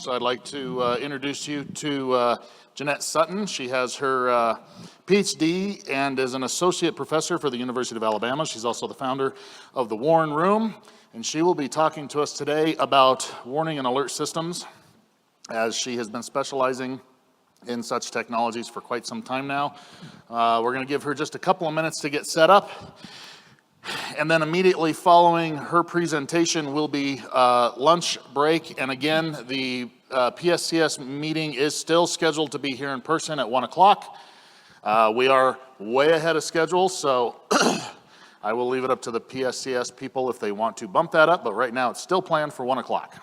So I'd like to introduce you to Jeannette Sutton. She has her Ph.D. and is an associate professor for the University of Alabama. She's also the founder of the Warren Room, and she will be talking to us today about warning and alert systems, as she has been specializing in such technologies for quite some time now. We're going to give her just a couple of minutes to get set up. And then immediately following her presentation will be lunch break. And again, the PSCS meeting is still scheduled to be here in person at 1 o'clock. We are way ahead of schedule, so I will leave it up to the PSCS people if they want to bump that up. But right now, it's still planned for 1 o'clock.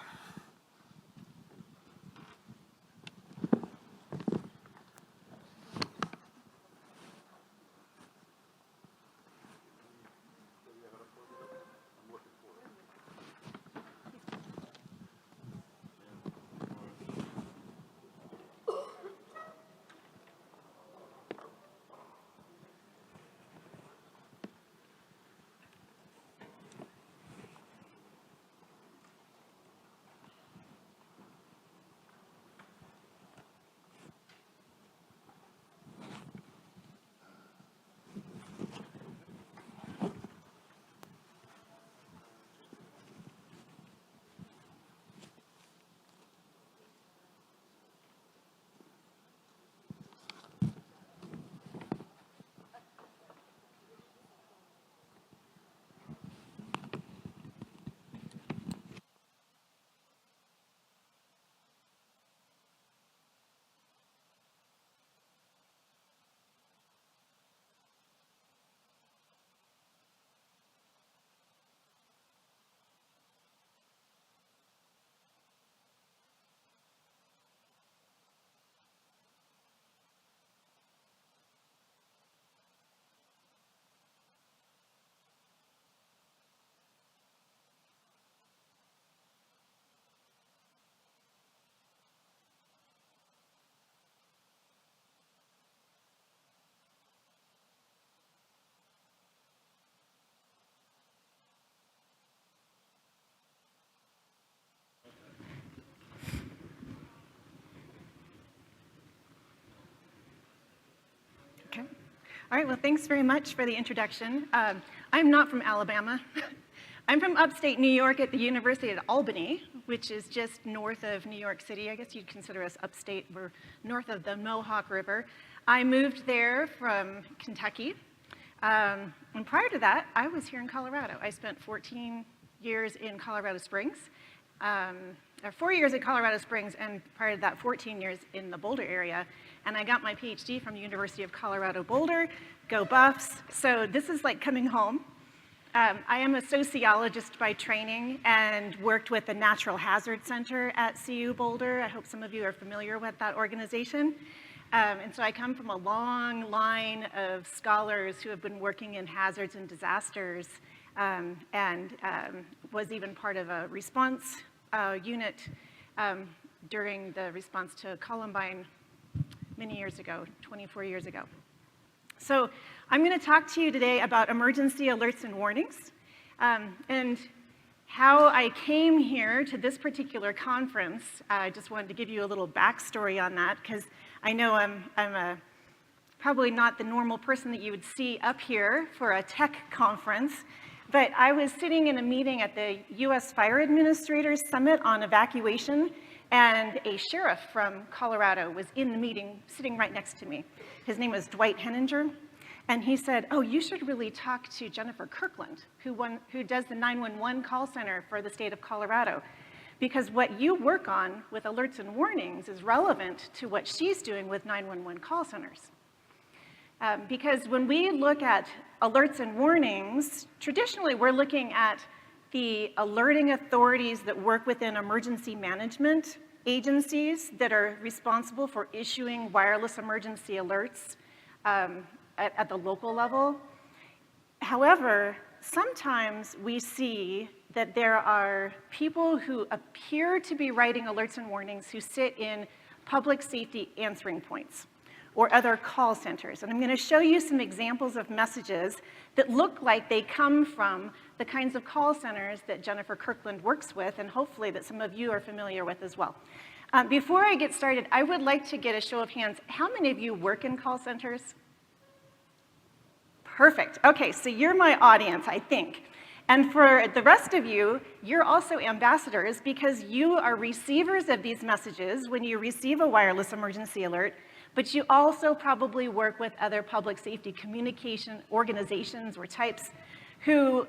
All right, well, thanks very much for the introduction. I'm not from Alabama. I'm from upstate New York at the University of Albany, which is just north of New York City. I guess you'd consider us upstate. We're north of the Mohawk River. I moved there from Kentucky. And prior to that, I was here in Colorado. I spent 14 years in Colorado Springs, or 4 years at Colorado Springs, and prior to that, 14 years in the Boulder area. And I got my Ph.D. from the University of Colorado Boulder. Go Buffs. So this is like coming home. I am a sociologist by training and worked with the Natural Hazard Center at CU Boulder. I hope some of you are familiar with that organization. And so I come from a long line of scholars who have been working in hazards and disasters, and was even part of a response unit during the response to Columbine many years ago, 24 years ago. So I'm going to talk to you today about emergency alerts and warnings, and how I came here to this particular conference. I just wanted to give you a little backstory on that, because I know I'm probably not the normal person that you would see up here for a tech conference, but I was sitting in a meeting at the U.S. Fire Administrators Summit on evacuation, and a sheriff from Colorado was in the meeting, sitting right next to me. His name was Dwight Henninger, and he said, "Oh, you should really talk to Jennifer Kirkland, who does the 911 call center for the state of Colorado, because what you work on with alerts and warnings is relevant to what she's doing with 911 call centers." Because when we look at alerts and warnings, traditionally we're looking at the alerting authorities that work within emergency management agencies that are responsible for issuing wireless emergency alerts at the local level. However, sometimes we see that there are people who appear to be writing alerts and warnings who sit in public safety answering points or other call centers. And I'm going to show you some examples of messages that look like they come from the kinds of call centers that Jennifer Kirkland works with, and hopefully that some of you are familiar with as well. Before I get started, I would like to get a show of hands. How many of you work in call centers? Perfect. Okay, so you're my audience, I think. And for the rest of you, you're also ambassadors because you are receivers of these messages when you receive a wireless emergency alert, but you also probably work with other public safety communication organizations or types who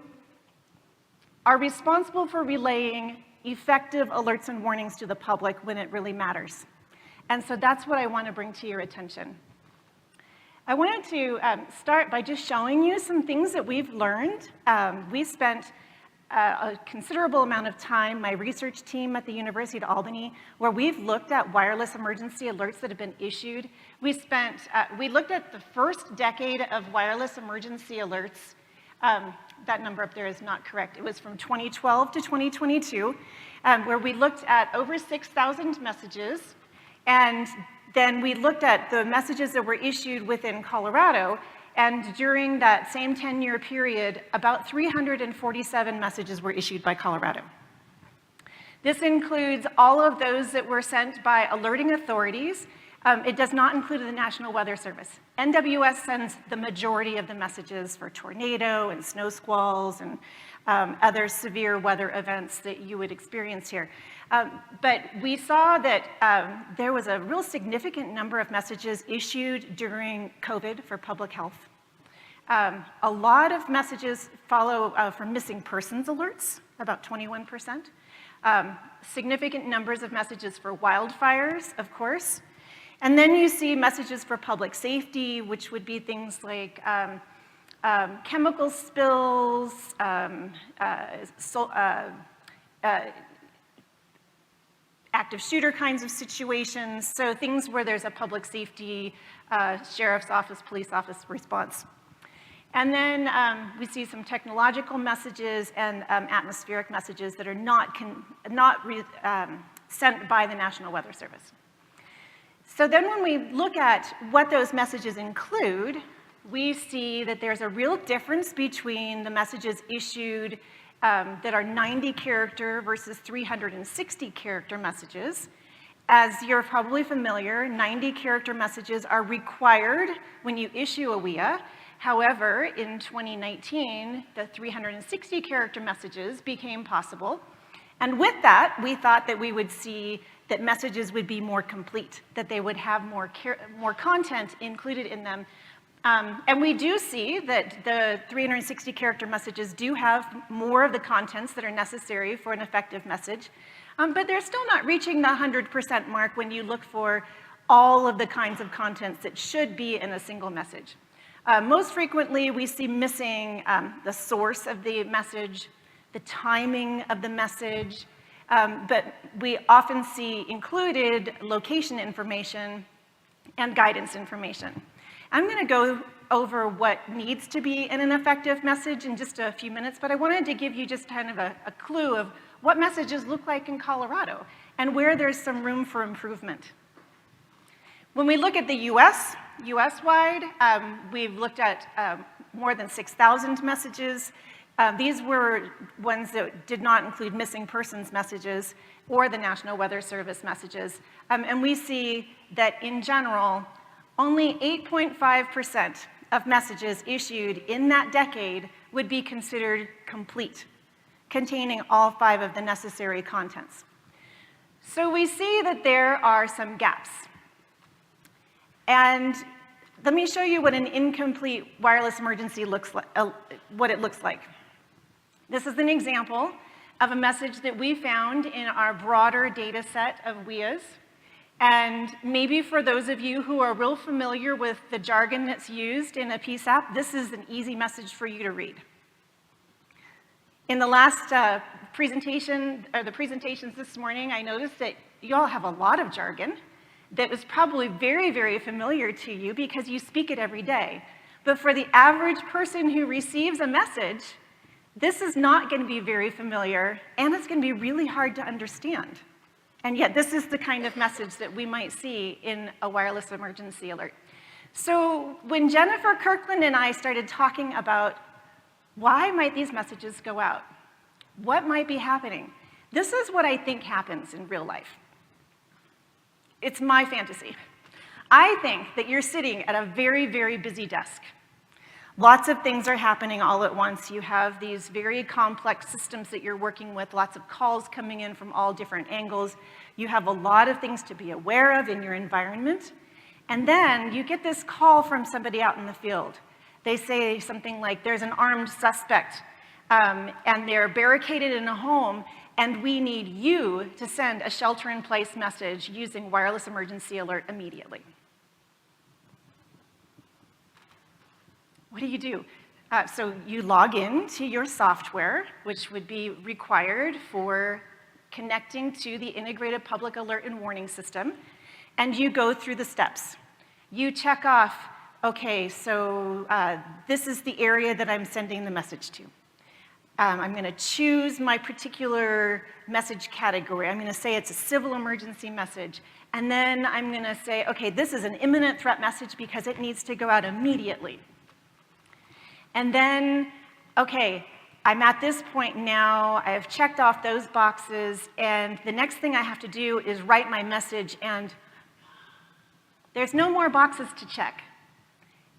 are responsible for relaying effective alerts and warnings to the public when it really matters. And so that's what I want to bring to your attention. I wanted to start by just showing you some things that we've learned. We spent a considerable amount of time, my research team at the University of Albany, where we've looked at wireless emergency alerts that have been issued. We looked at the first decade of wireless emergency alerts. That number up there is not correct. It was from 2012 to 2022, where we looked at over 6,000 messages, and then we looked at the messages that were issued within Colorado, and during that same 10-year period, about 347 messages were issued by Colorado. This includes all of those that were sent by alerting authorities. It does not include the National Weather Service. NWS sends the majority of the messages for tornado and snow squalls and other severe weather events that you would experience here. But we saw that there was a real significant number of messages issued during COVID for public health. A lot of messages follow from missing persons alerts, about 21%. Significant numbers of messages for wildfires, of course. And then you see messages for public safety, which would be things like chemical spills, active shooter kinds of situations, so things where there's a public safety, sheriff's office, police office response. And then we see some technological messages and atmospheric messages that are not sent by the National Weather Service. So then when we look at what those messages include, we see that there's a real difference between the messages issued that are 90 character versus 360 character messages. As you're probably familiar, 90 character messages are required when you issue a WEA. However, in 2019, the 360 character messages became possible. And with that, we thought that we would see that messages would be more complete, that they would have more content included in them. And we do see that the 360 character messages do have more of the contents that are necessary for an effective message, but they're still not reaching the 100% mark when you look for all of the kinds of contents that should be in a single message. Most frequently, we see missing the source of the message, the timing of the message, but we often see included location information and guidance information. I'm going to go over what needs to be in an effective message in just a few minutes, but I wanted to give you just kind of a clue of what messages look like in Colorado and where there's some room for improvement. When we look at the US-wide, we've looked at more than 6,000 messages. These were ones that did not include missing persons messages or the National Weather Service messages. And we see that in general, only 8.5% of messages issued in that decade would be considered complete, containing all 5 of the necessary contents. So we see that there are some gaps. And let me show you what an incomplete wireless emergency looks like, what it looks like. This is an example of a message that we found in our broader data set of WEAs. And maybe for those of you who are real familiar with the jargon that's used in a PSAP, this is an easy message for you to read. In the last presentation, or the presentations this morning, I noticed that you all have a lot of jargon that was probably very, very familiar to you because you speak it every day. But for the average person who receives a message, this is not going to be very familiar, and it's going to be really hard to understand. And yet, this is the kind of message that we might see in a wireless emergency alert. So when Jennifer Kirkland and I started talking about why might these messages go out, what might be happening, this is what I think happens in real life. it's my fantasy. I think that you're sitting at a very, very busy desk. Lots of things are happening all at once. You have these very complex systems that you're working with, lots of calls coming in from all different angles. You have a lot of things to be aware of in your environment. And then you get this call from somebody out in the field. They say something like, there's an armed suspect, and they're barricaded in a home, and we need you to send a shelter-in-place message using wireless emergency alert immediately. What do? So you log in to your software, which would be required for connecting to the integrated public alert and warning system, and you go through the steps. You check off, okay, so this is the area that I'm sending the message to. I'm going to choose my particular message category. I'm going to say it's a civil emergency message. And then I'm going to say, okay, this is an imminent threat message because it needs to go out immediately. And then, okay, I'm at this point now. I have checked off those boxes. And the next thing I have to do is write my message. And there's no more boxes to check.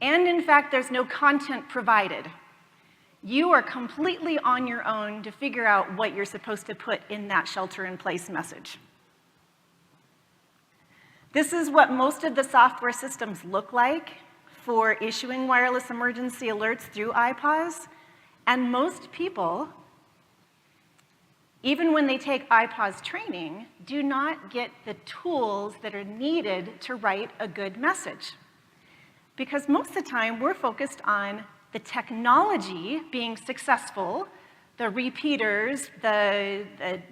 And in fact, there's no content provided. You are completely on your own to figure out what you're supposed to put in that shelter-in-place message. This is what most of the software systems look like for issuing wireless emergency alerts through IPAWS. And most people, even when they take IPAWS training, do not get the tools that are needed to write a good message. Because most of the time, we're focused on the technology being successful, the repeaters, the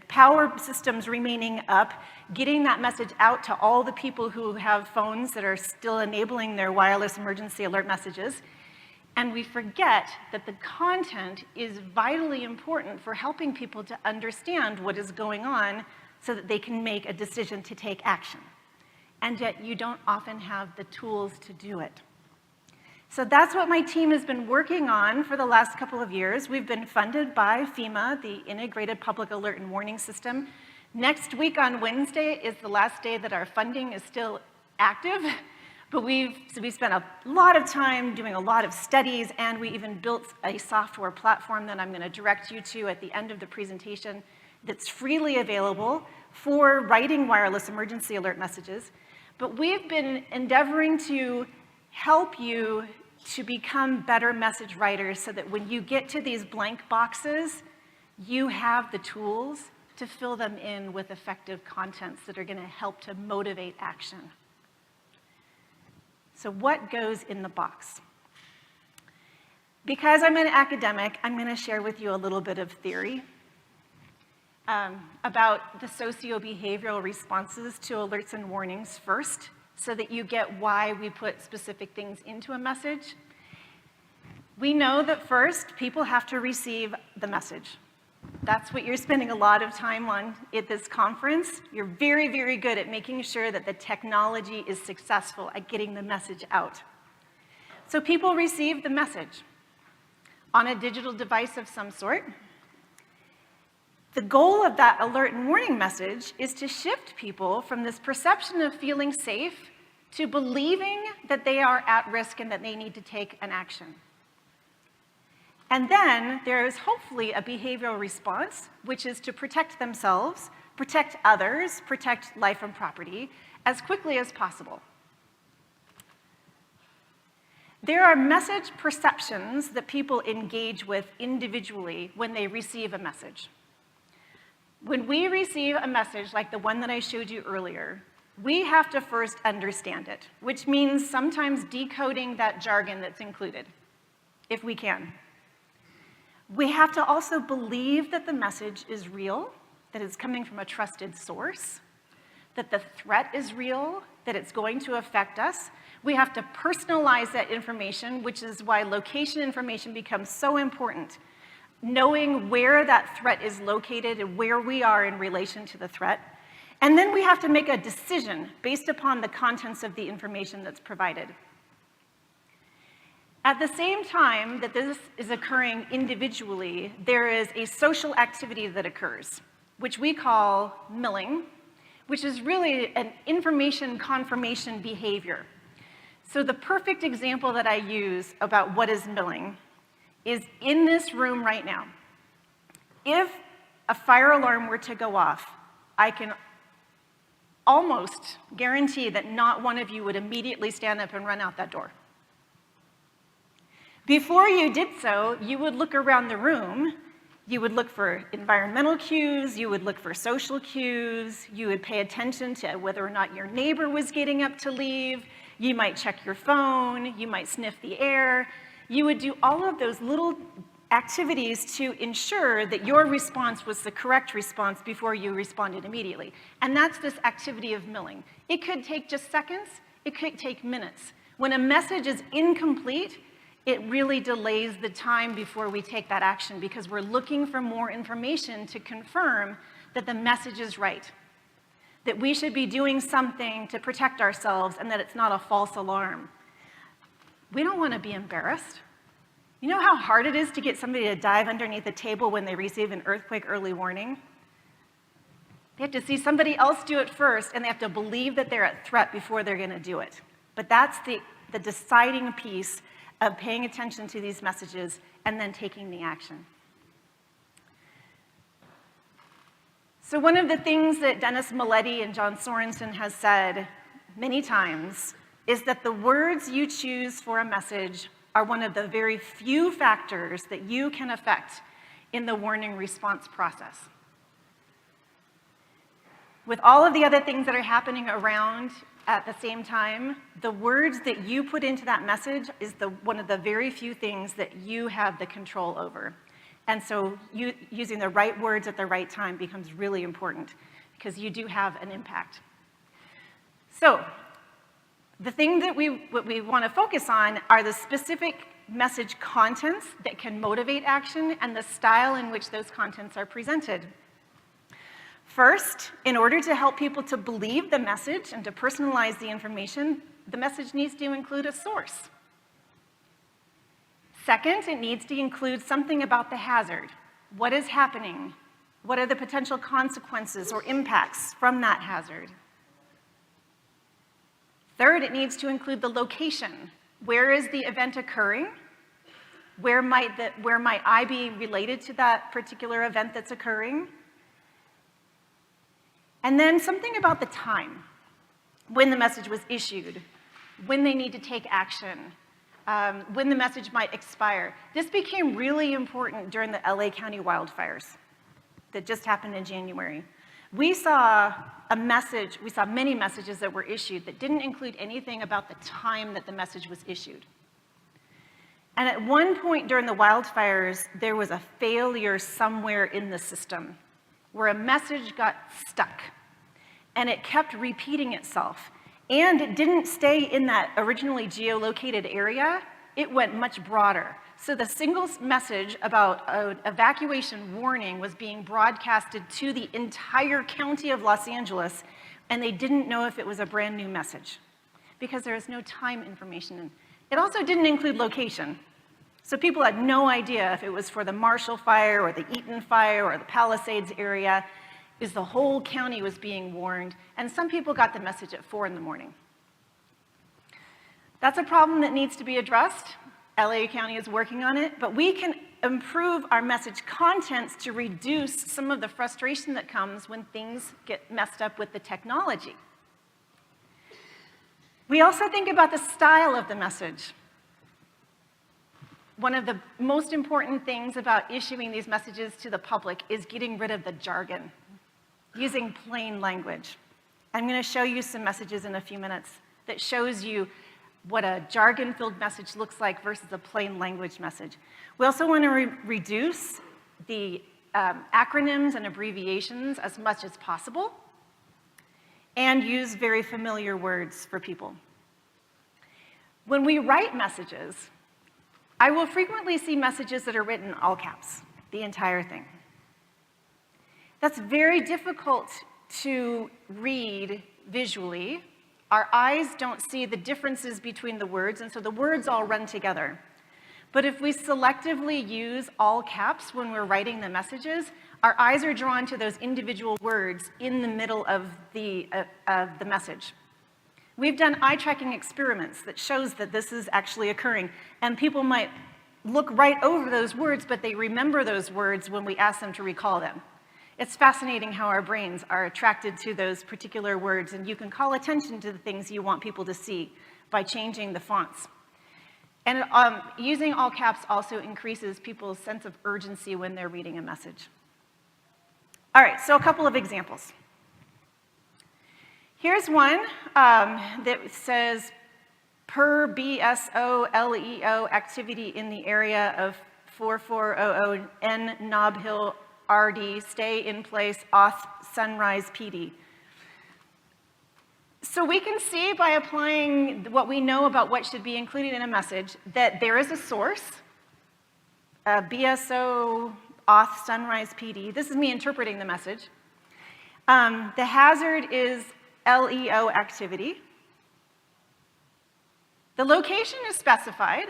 power systems remaining up, getting that message out to all the people who have phones that are still enabling their wireless emergency alert messages. And we forget that the content is vitally important for helping people to understand what is going on so that they can make a decision to take action. And yet you don't often have the tools to do it. So that's what my team has been working on for the last couple of years. We've been funded by FEMA, the Integrated Public Alert and Warning System. Next week on Wednesday is the last day that our funding is still active. But we spent a lot of time doing a lot of studies, and we even built a software platform that I'm going to direct you to at the end of the presentation that's freely available for writing wireless emergency alert messages. But we've been endeavoring to help you to become better message writers so that when you get to these blank boxes, you have the tools to fill them in with effective contents that are going to help to motivate action. So what goes in the box? Because I'm an academic, I'm going to share with you a little bit of theory about the socio-behavioral responses to alerts and warnings first, so that you get why we put specific things into a message. We know that first, people have to receive the message. That's what you're spending a lot of time on at this conference. You're very, very good at making sure that the technology is successful at getting the message out. So people receive the message on a digital device of some sort. The goal of that alert and warning message is to shift people from this perception of feeling safe to believing that they are at risk and that they need to take an action. And then there is hopefully a behavioral response, which is to protect themselves, protect others, protect life and property as quickly as possible. There are message perceptions that people engage with individually when they receive a message. When we receive a message like the one that I showed you earlier, we have to first understand it, which means sometimes decoding that jargon that's included, if we can. We have to also believe that the message is real, that it's coming from a trusted source, that the threat is real, that it's going to affect us. We have to personalize that information, which is why location information becomes so important. Knowing where that threat is located and where we are in relation to the threat. And then we have to make a decision based upon the contents of the information that's provided. At the same time that this is occurring individually, there is a social activity that occurs, which we call milling, which is really an information confirmation behavior. So the perfect example that I use about what is milling is in this room right now. If a fire alarm were to go off, I can almost guarantee that not one of you would immediately stand up and run out that door. Before you did so, you would look around the room. You would look for environmental cues, you would look for social cues, you would pay attention to whether or not your neighbor was getting up to leave, you might check your phone, you might sniff the air. You would do all of those little activities to ensure that your response was the correct response before you responded immediately. And that's this activity of milling. It could take just seconds, it could take minutes. When a message is incomplete, it really delays the time before we take that action because we're looking for more information to confirm that the message is right, that we should be doing something to protect ourselves and that it's not a false alarm. We don't want to be embarrassed. You know how hard it is to get somebody to dive underneath a table when they receive an earthquake early warning? They have to see somebody else do it first, and they have to believe that they're at threat before they're going to do it. But that's the deciding piece of paying attention to these messages and then taking the action. So one of the things that Dennis Milletti and John Sorensen has said many times is that the words you choose for a message are one of the very few factors that you can affect in the warning response process. With all of the other things that are happening around at the same time, the words that you put into that message is one of the very few things that you have the control over. And so using the right words at the right time becomes really important because you do have an impact. So the thing that what we want to focus on are the specific message contents that can motivate action and the style in which those contents are presented. First, in order to help people to believe the message and to personalize the information, the message needs to include a source. Second, it needs to include something about the hazard. What is happening? What are the potential consequences or impacts from that hazard? Third, it needs to include the location. Where is the event occurring? Where might I be related to that particular event that's occurring? And then something about the time, when the message was issued, when they need to take action, when the message might expire. This became really important during the LA County wildfires that just happened in January. We saw many messages that were issued that didn't include anything about the time that the message was issued. And at one point during the wildfires, there was a failure somewhere in the system where a message got stuck, and it kept repeating itself. And it didn't stay in that originally geolocated area, it went much broader. So the single message about an evacuation warning was being broadcasted to the entire county of Los Angeles, and they didn't know if it was a brand new message because there was no time information. It also didn't include location. So people had no idea if it was for the Marshall Fire or the Eaton Fire or the Palisades area, is the whole county was being warned, and some people got the message at 4 in the morning. That's a problem that needs to be addressed. LA County is working on it, but we can improve our message contents to reduce some of the frustration that comes when things get messed up with the technology. We also think about the style of the message. One of the most important things about issuing these messages to the public is getting rid of the jargon, using plain language. I'm going to show you some messages in a few minutes that shows you what a jargon-filled message looks like versus a plain language message. We also want to reduce the acronyms and abbreviations as much as possible and use very familiar words for people. When we write messages, I will frequently see messages that are written in all caps, the entire thing. That's very difficult to read visually. Our eyes don't see the differences between the words, and so the words all run together. But if we selectively use all caps when we're writing the messages, our eyes are drawn to those individual words in the middle of the message. We've done eye tracking experiments that shows that this is actually occurring, and people might look right over those words, but they remember those words when we ask them to recall them. It's fascinating how our brains are attracted to those particular words, and you can call attention to the things you want people to see by changing the fonts. And using all caps also increases people's sense of urgency when they're reading a message. All right, so a couple of examples. Here's one that says, per BSO LEO activity in the area of 4400 N Nob Hill RD, stay in place, auth Sunrise PD. So we can see by applying what we know about what should be included in a message that there is a source, BSO auth Sunrise PD. This is me interpreting the message. The hazard is LEO activity. The location is specified.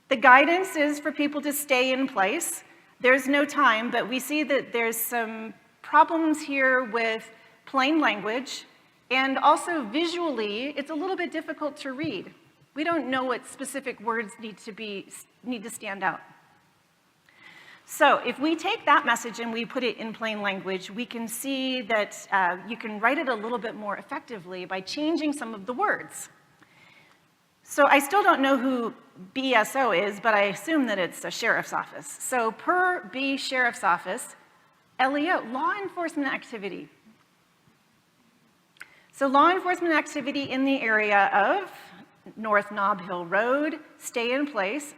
The guidance is for people to stay in place. There's no time, but we see that there's some problems here with plain language, and also visually, it's a little bit difficult to read. We don't know what specific words need to stand out. So if we take that message and we put it in plain language, we can see that you can write it a little bit more effectively by changing some of the words. So I still don't know who BSO is, but I assume that it's a sheriff's office. So per B sheriff's office, LEO, law enforcement activity. So law enforcement activity in the area of North Nob Hill Road, stay in place,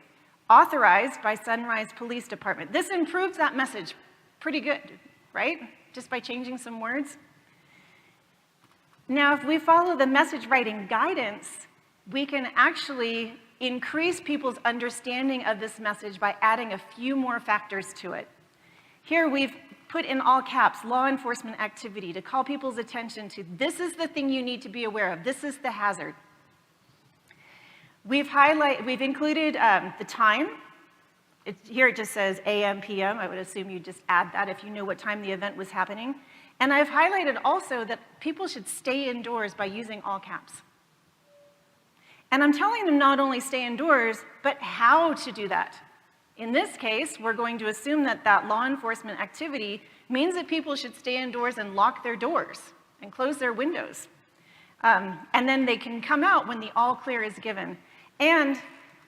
authorized by Sunrise Police Department. This improves that message pretty good, right? Just by changing some words. Now, if we follow the message writing guidance, we can actually increase people's understanding of this message by adding a few more factors to it. Here we've put in all caps, law enforcement activity, to call people's attention to this is the thing you need to be aware of, this is the hazard. We've included the time. Here it just says AM, PM. I would assume you just add that if you know what time the event was happening. And I've highlighted also that people should stay indoors by using all caps. And I'm telling them not only stay indoors, but how to do that. In this case, we're going to assume that that law enforcement activity means that people should stay indoors and lock their doors and close their windows. And then they can come out when the all clear is given. And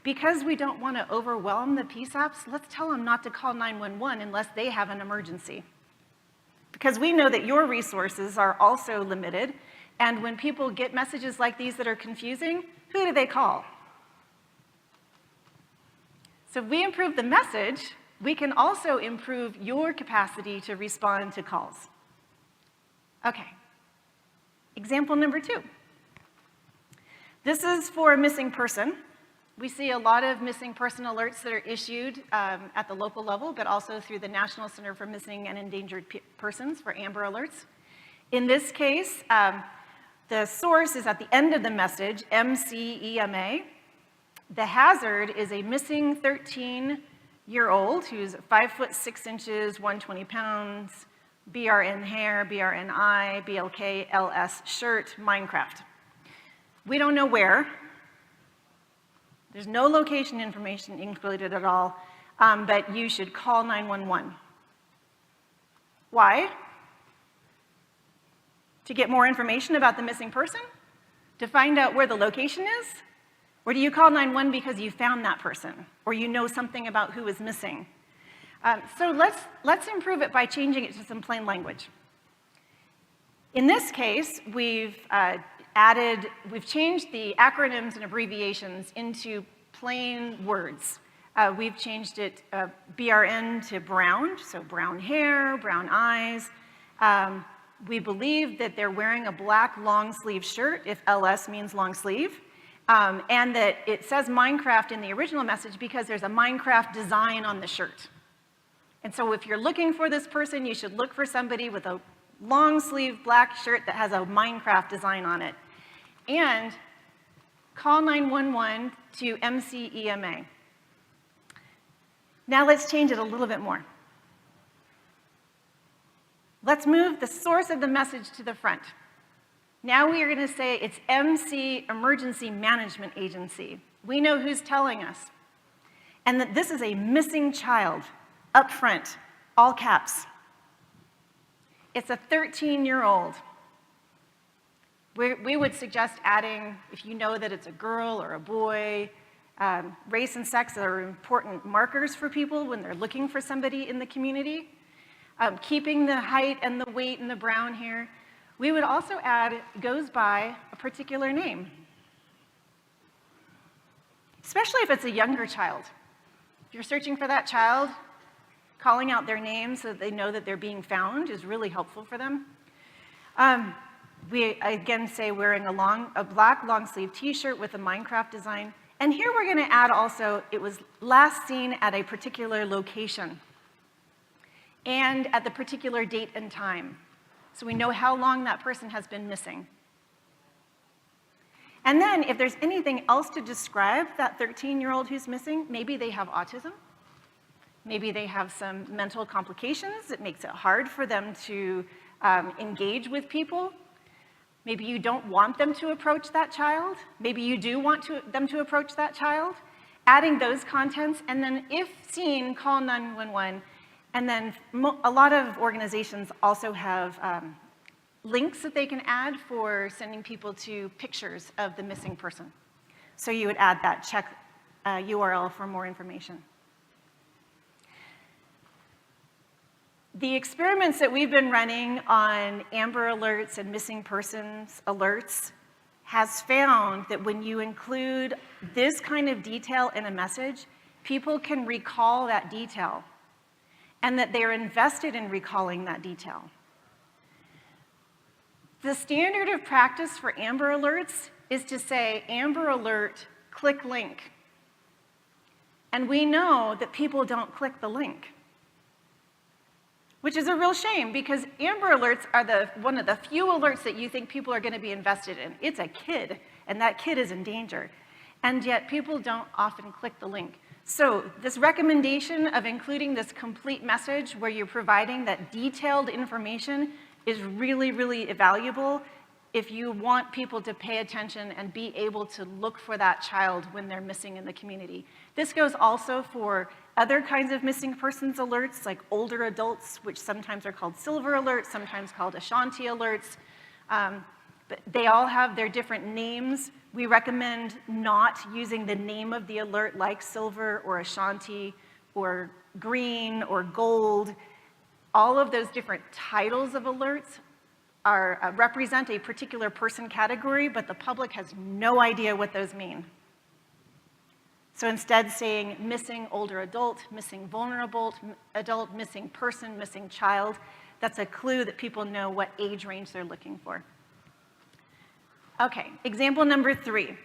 because we don't want to overwhelm the PSAPs, let's tell them not to call 911 unless they have an emergency. Because we know that your resources are also limited, and when people get messages like these that are confusing, who do they call? So if we improve the message, we can also improve your capacity to respond to calls. Okay, example number 2. This is for a missing person. We see a lot of missing person alerts that are issued at the local level, but also through the National Center for Missing and Endangered Persons for Amber Alerts. In this case, the source is at the end of the message, MCEMA. The hazard is a missing 13-year-old who's 5 foot 6 inches, 120 pounds, BRN hair, BRNI, BLK, LS shirt, Minecraft. We don't know where. There's no location information included at all, but you should call 911. Why? To get more information about the missing person? To find out where the location is? Or do you call 911 because you found that person, or you know something about who is missing? So let's improve it by changing it to some plain language. In this case, we've changed the acronyms and abbreviations into plain words. We've changed it BRN to brown, so brown hair, brown eyes. We believe that they're wearing a black long sleeve shirt, if LS means long sleeve. And that it says Minecraft in the original message because there's a Minecraft design on the shirt. And so if you're looking for this person, you should look for somebody with a long sleeve black shirt that has a Minecraft design on it. And call 911 to MCEMA. Now let's change it a little bit more. Let's move the source of the message to the front. Now we are going to say it's MC, Emergency Management Agency. We know who's telling us. And that this is a missing child, up front, all caps. It's a 13-year-old. We would suggest adding, if you know that it's a girl or a boy, race and sex are important markers for people when they're looking for somebody in the community. Keeping the height and the weight and the brown hair. We would also add, goes by a particular name. Especially if it's a younger child. If you're searching for that child, calling out their name so that they know that they're being found is really helpful for them. We again say wearing a black long sleeve t-shirt with a Minecraft design. And here we're gonna add also, it was last seen at a particular location and at the particular date and time. So we know how long that person has been missing. And then if there's anything else to describe that 13-year-old who's missing, maybe they have autism, maybe they have some mental complications that makes it hard for them to engage with people. Maybe you don't want them to approach that child. Maybe you do want them to approach that child. Adding those contents, and then if seen, call 911. And then a lot of organizations also have links that they can add for sending people to pictures of the missing person. So you would add that, check URL for more information. The experiments that we've been running on Amber Alerts and missing persons alerts has found that when you include this kind of detail in a message, people can recall that detail and that they're invested in recalling that detail. The standard of practice for Amber Alerts is to say, Amber Alert, click link. And we know that people don't click the link, which is a real shame because Amber Alerts are one of the few alerts that you think people are going to be invested in. It's a kid, and that kid is in danger. And yet people don't often click the link. So this recommendation of including this complete message where you're providing that detailed information is really, really valuable if you want people to pay attention and be able to look for that child when they're missing in the community. This goes also for other kinds of missing persons alerts, like older adults, which sometimes are called silver alerts, sometimes called Ashanti alerts. But they all have their different names. We recommend not using the name of the alert like silver or Ashanti or green or gold. All of those different titles of alerts represent a particular person category, but the public has no idea what those mean. So instead saying missing older adult, missing vulnerable adult, missing person, missing child, that's a clue that people know what age range they're looking for. Okay, example number 3.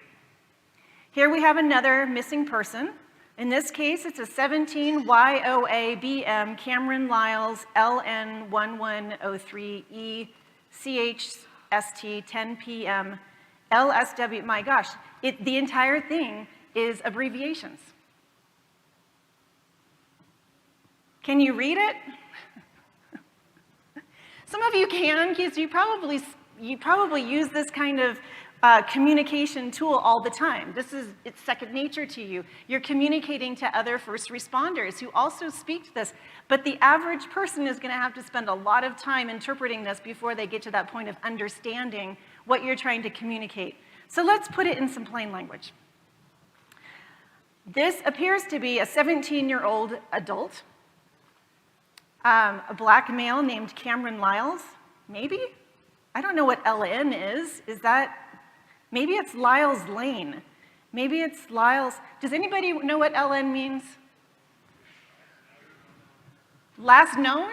Here we have another missing person. In this case, it's a 17 YOABM Cameron Lyles LN1103E CHST 10 PM LSW. My gosh, the entire thing is abbreviations. Can you read it? Some of you can, because you probably use this kind of communication tool all the time. It's second nature to you. You're communicating to other first responders who also speak to this, but the average person is going to have to spend a lot of time interpreting this before they get to that point of understanding what you're trying to communicate. So let's put it in some plain language. This appears to be a 17-year-old adult, a black male named Cameron Lyles, maybe? I don't know what LN is. Is that, maybe it's Lyles Lane. Maybe it's Lyles. Does anybody know what LN means? Last known?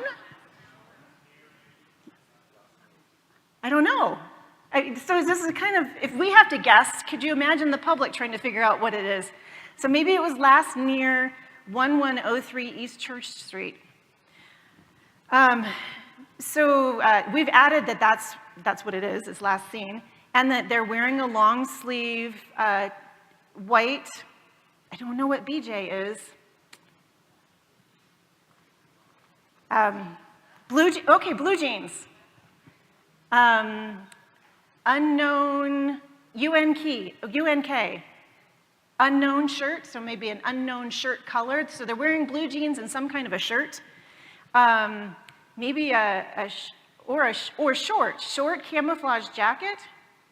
I don't know. So this is kind of, if we have to guess, could you imagine the public trying to figure out what it is? So maybe it was last near 1103 East Church Street. So we've added that that's what it is, it's last seen, and that they're wearing a long sleeve white, I don't know what BJ is, Blue jeans. Unknown, UNK. Unknown shirt, so maybe an unknown shirt colored. So they're wearing blue jeans and some kind of a shirt. Maybe short camouflage jacket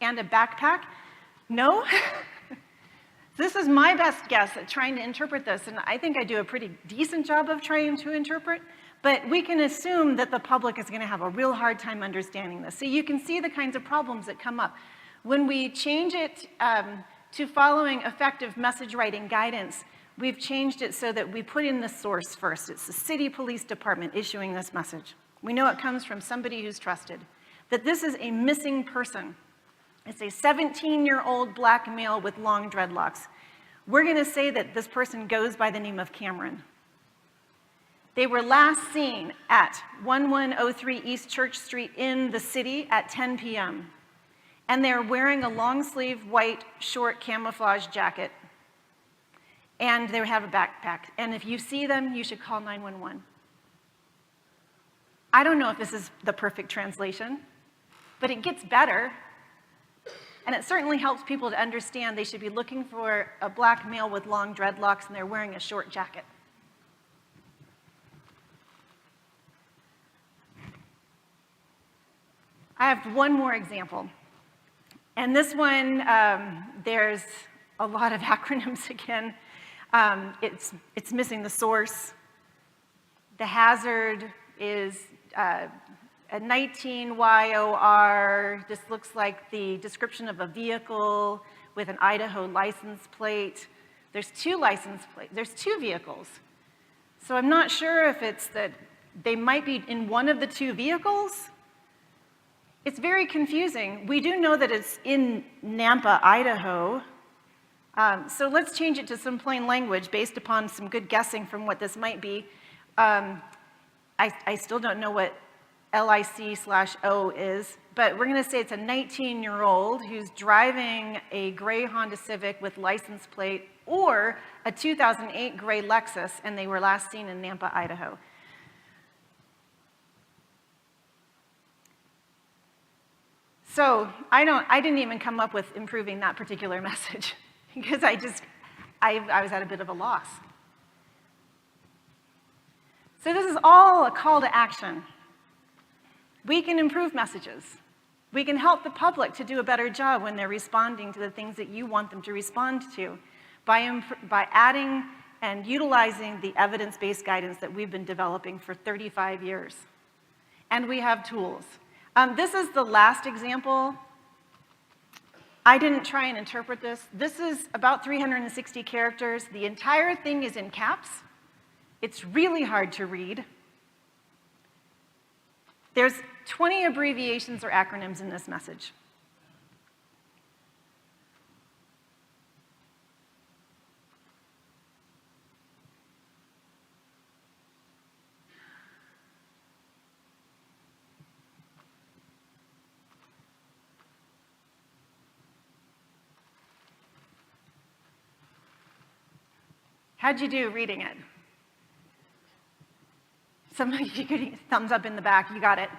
and a backpack. No? This is my best guess at trying to interpret this, and I think I do a pretty decent job of trying to interpret, but we can assume that the public is gonna have a real hard time understanding this. So you can see the kinds of problems that come up. When we change it to following effective message writing guidance, we've changed it so that we put in the source first. It's the city police department issuing this message. We know it comes from somebody who's trusted, that this is a missing person. It's a 17-year-old black male with long dreadlocks. We're gonna say that this person goes by the name of Cameron. They were last seen at 1103 East Church Street in the city at 10 p.m. And they're wearing a long-sleeve white short camouflage jacket. And they have a backpack. And if you see them, you should call 911. I don't know if this is the perfect translation, but it gets better. And it certainly helps people to understand they should be looking for a black male with long dreadlocks and they're wearing a short jacket. I have one more example. And this one, there's a lot of acronyms again. It's missing the source. The hazard is a 19 YOR. This looks like the description of a vehicle with an Idaho license plate. There's two license plates. There's two vehicles. So I'm not sure if it's that they might be in one of the two vehicles. It's very confusing. We do know that it's in Nampa, Idaho. So let's change it to some plain language based upon some good guessing from what this might be. I still don't know what LIC/O is, but we're gonna say it's a 19-year-old who's driving a gray Honda Civic with license plate or a 2008 gray Lexus, and they were last seen in Nampa, Idaho. So I didn't even come up with improving that particular message because I was at a bit of a loss. So this is all a call to action. We can improve messages. We can help the public to do a better job when they're responding to the things that you want them to respond to by adding and utilizing the evidence-based guidance that we've been developing for 35 years. And we have tools. This is the last example. I didn't try and interpret this. This is about 360 characters. The entire thing is in caps. It's really hard to read. There's 20 abbreviations or acronyms in this message. How'd you do reading it? Some of you could thumbs up in the back, you got it.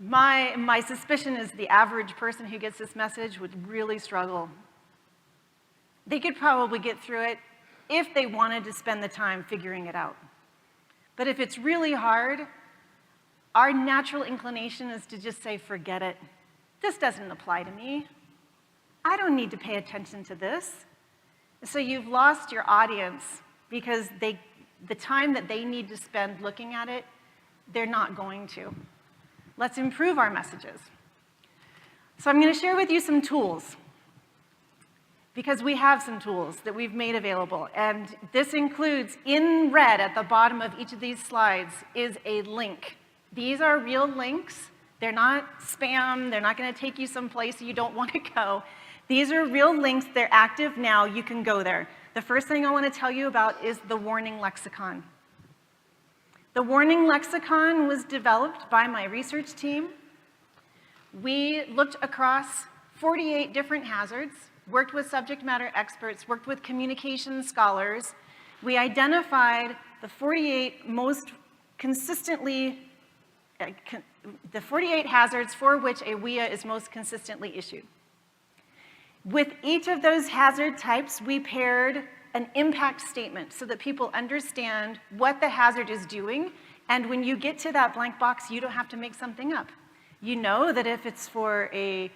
My suspicion is the average person who gets this message would really struggle. They could probably get through it if they wanted to spend the time figuring it out. But if it's really hard, our natural inclination is to just say, forget it. This doesn't apply to me. I don't need to pay attention to this. So you've lost your audience because the time that they need to spend looking at it, they're not going to. Let's improve our messages. So I'm going to share with you some tools because we have some tools that we've made available. And this includes, in red at the bottom of each of these slides, is a link. These are real links. They're not spam. They're not going to take you someplace you don't want to go. These are real links. They're active now. You can go there. The first thing I want to tell you about is the warning lexicon. The warning lexicon was developed by my research team. We looked across 48 different hazards, worked with subject matter experts, worked with communication scholars. We identified the 48 most consistently, the 48 hazards for which a WIA is most consistently issued. With each of those hazard types, we paired an impact statement so that people understand what the hazard is doing, and when you get to that blank box, you don't have to make something up. You know that if it's for a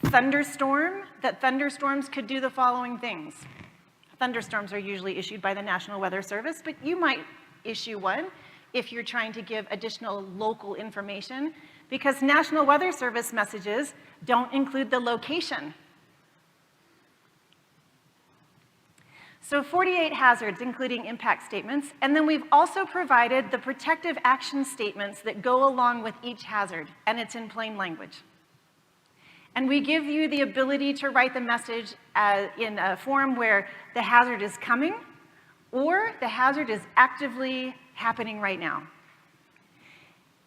thunderstorm, that thunderstorms could do the following things. Thunderstorms are usually issued by the National Weather Service, but you might issue one if you're trying to give additional local information, because National Weather Service messages don't include the location. So 48 hazards, including impact statements, and then we've also provided the protective action statements that go along with each hazard, and it's in plain language. And we give you the ability to write the message in a form where the hazard is coming, or the hazard is actively happening right now.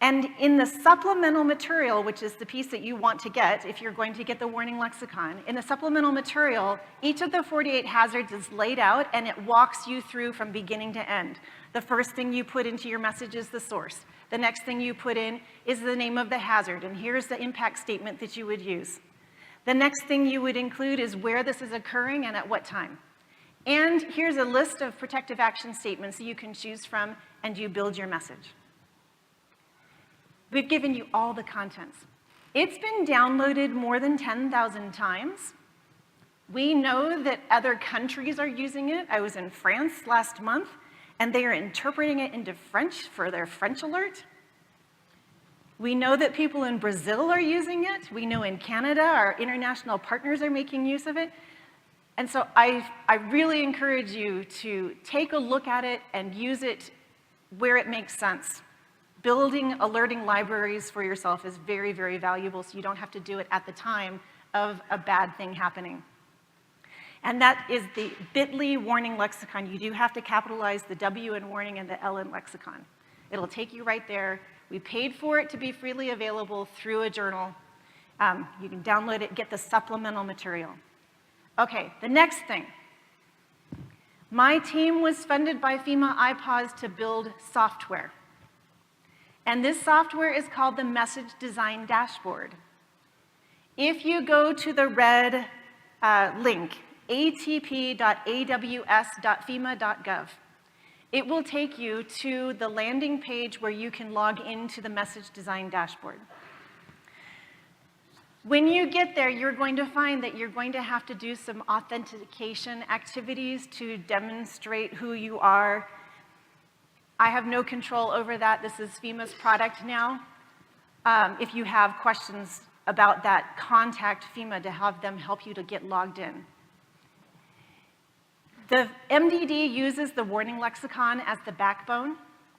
And in the supplemental material, which is the piece that you want to get if you're going to get the warning lexicon, in the supplemental material, each of the 48 hazards is laid out and it walks you through from beginning to end. The first thing you put into your message is the source. The next thing you put in is the name of the hazard, and here's the impact statement that you would use. The next thing you would include is where this is occurring and at what time. And here's a list of protective action statements that you can choose from, and you build your message. We've given you all the contents. It's been downloaded more than 10,000 times. We know that other countries are using it. I was in France last month, and they are interpreting it into French for their French alert. We know that people in Brazil are using it. We know in Canada, our international partners are making use of it. And so I really encourage you to take a look at it and use it where it makes sense. Building alerting libraries for yourself is very, very valuable, so you don't have to do it at the time of a bad thing happening. And that is the bit.ly warning lexicon. You do have to capitalize the W in warning and the L in lexicon. It'll take you right there. We paid for it to be freely available through a journal. You can download it, get the supplemental material. Okay, the next thing. My team was funded by FEMA-IPAWS to build software. And this software is called the Message Design Dashboard. If you go to the red link, atp.aws.fema.gov, it will take you to the landing page where you can log into the Message Design Dashboard. When you get there, you're going to find that you're going to have to do some authentication activities to demonstrate who you are. I have no control over that. This is FEMA's product now. If you have questions about that, contact FEMA to have them help you to get logged in. The MDD uses the warning lexicon as the backbone.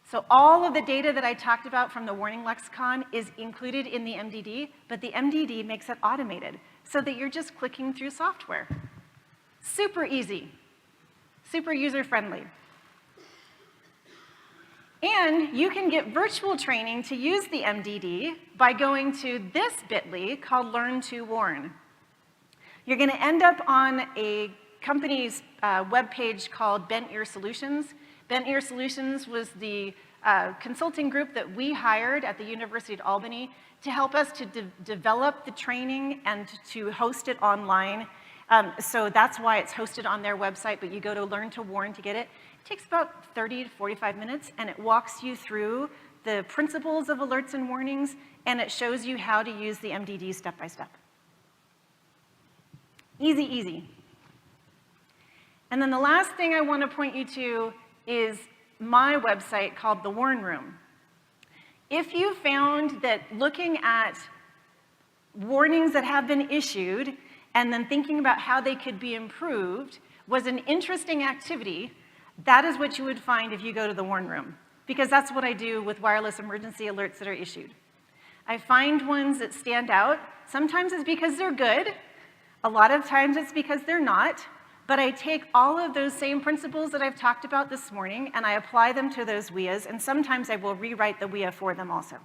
So all of the data that I talked about from the warning lexicon is included in the MDD, but the MDD makes it automated so that you're just clicking through software. Super easy, super user-friendly. And you can get virtual training to use the MDD by going to this bit.ly called Learn to Warn. You're going to end up on a company's webpage called Bent Ear Solutions. Bent Ear Solutions was the consulting group that we hired at the University of Albany to help us to develop the training and to host it online. So that's why it's hosted on their website, but you go to Learn to Warn to get it. It takes about 30 to 45 minutes, and it walks you through the principles of alerts and warnings, and it shows you how to use the MDD step by step. Easy, easy. And then the last thing I want to point you to is my website called The Warn Room. If you found that looking at warnings that have been issued and then thinking about how they could be improved was an interesting activity, that is what you would find if you go to the Warn Room, because that's what I do with wireless emergency alerts that are issued. I find ones that stand out. Sometimes it's because they're good. A lot of times it's because they're not. But I take all of those same principles that I've talked about this morning and I apply them to those WIAs, and sometimes I will rewrite the WIA for them also.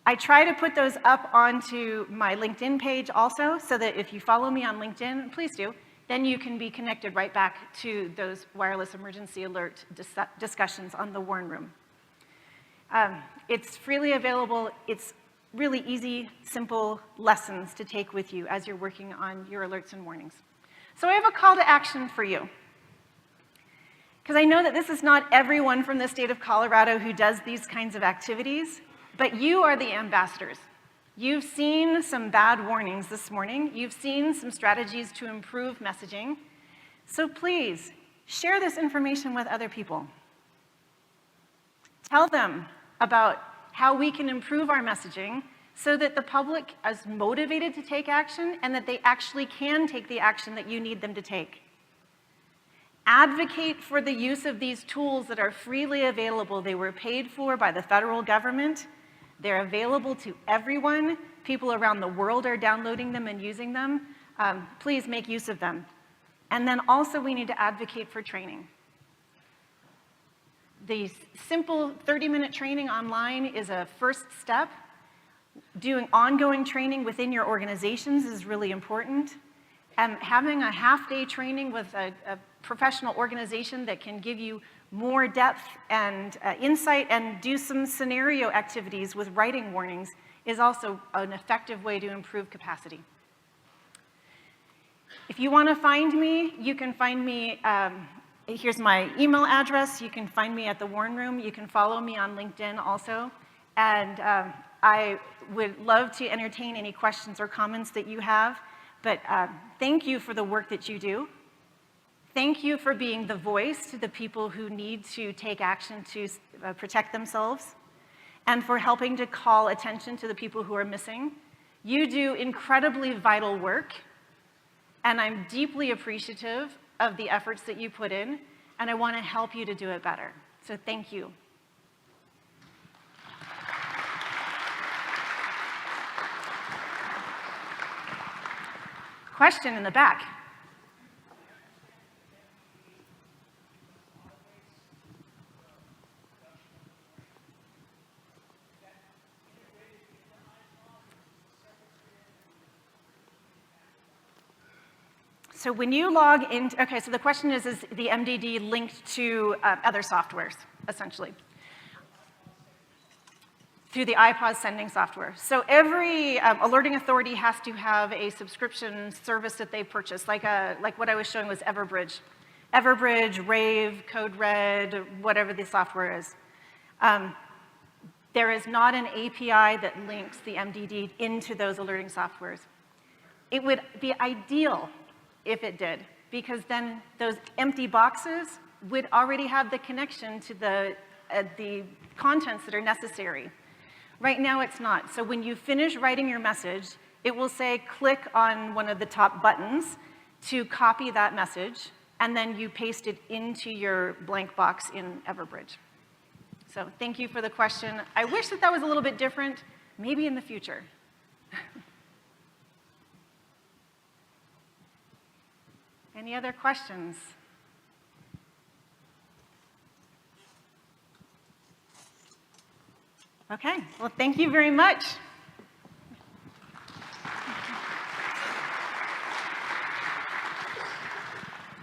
I try to put those up onto my LinkedIn page also, so that if you follow me on LinkedIn, please do, then you can be connected right back to those wireless emergency alert discussions on the Warn Room. It's freely available. It's really easy, simple lessons to take with you as you're working on your alerts and warnings. So I have a call to action for you. Because I know that this is not everyone from the state of Colorado who does these kinds of activities, but you are the ambassadors. You've seen some bad warnings this morning. You've seen some strategies to improve messaging. So please, share this information with other people. Tell them about how we can improve our messaging so that the public is motivated to take action and that they actually can take the action that you need them to take. Advocate for the use of these tools that are freely available. They were paid for by the federal government. They're available to everyone. People around the world are downloading them and using them. Please make use of them. And then also we need to advocate for training. The simple 30-minute training online is a first step. Doing ongoing training within your organizations is really important. And having a half-day training with a professional organization that can give you more depth and insight and do some scenario activities with writing warnings is also an effective way to improve capacity. If you want to find me, you can find me, here's my email address. You can find me at the Warn Room. You can follow me on LinkedIn also. And I would love to entertain any questions or comments that you have. But thank you for the work that you do. Thank you for being the voice to the people who need to take action to protect themselves, and for helping to call attention to the people who are missing. You do incredibly vital work, and I'm deeply appreciative of the efforts that you put in, and I want to help you to do it better. So thank you. Question in the back. So when you log in, okay, so the question is the MDD linked to other softwares, essentially, through the IPAWS sending software. So every alerting authority has to have a subscription service that they purchase, like what I was showing was Everbridge. Everbridge, Rave, Code Red, whatever the software is. There is not an API that links the MDD into those alerting softwares. It would be ideal if it did, because then those empty boxes would already have the connection to the contents that are necessary. Right now it's not. So when you finish writing your message, it will say click on one of the top buttons to copy that message, and then you paste it into your blank box in Everbridge. So thank you for the question. I wish that that was a little bit different, maybe in the future. Any other questions? Okay, well, thank you very much.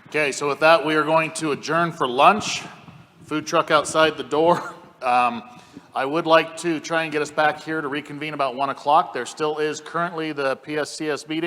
Okay, so with that, we are going to adjourn for lunch. Food truck outside the door. I would like to try and get us back here to reconvene about 1 o'clock. There still is currently the PSCS meeting.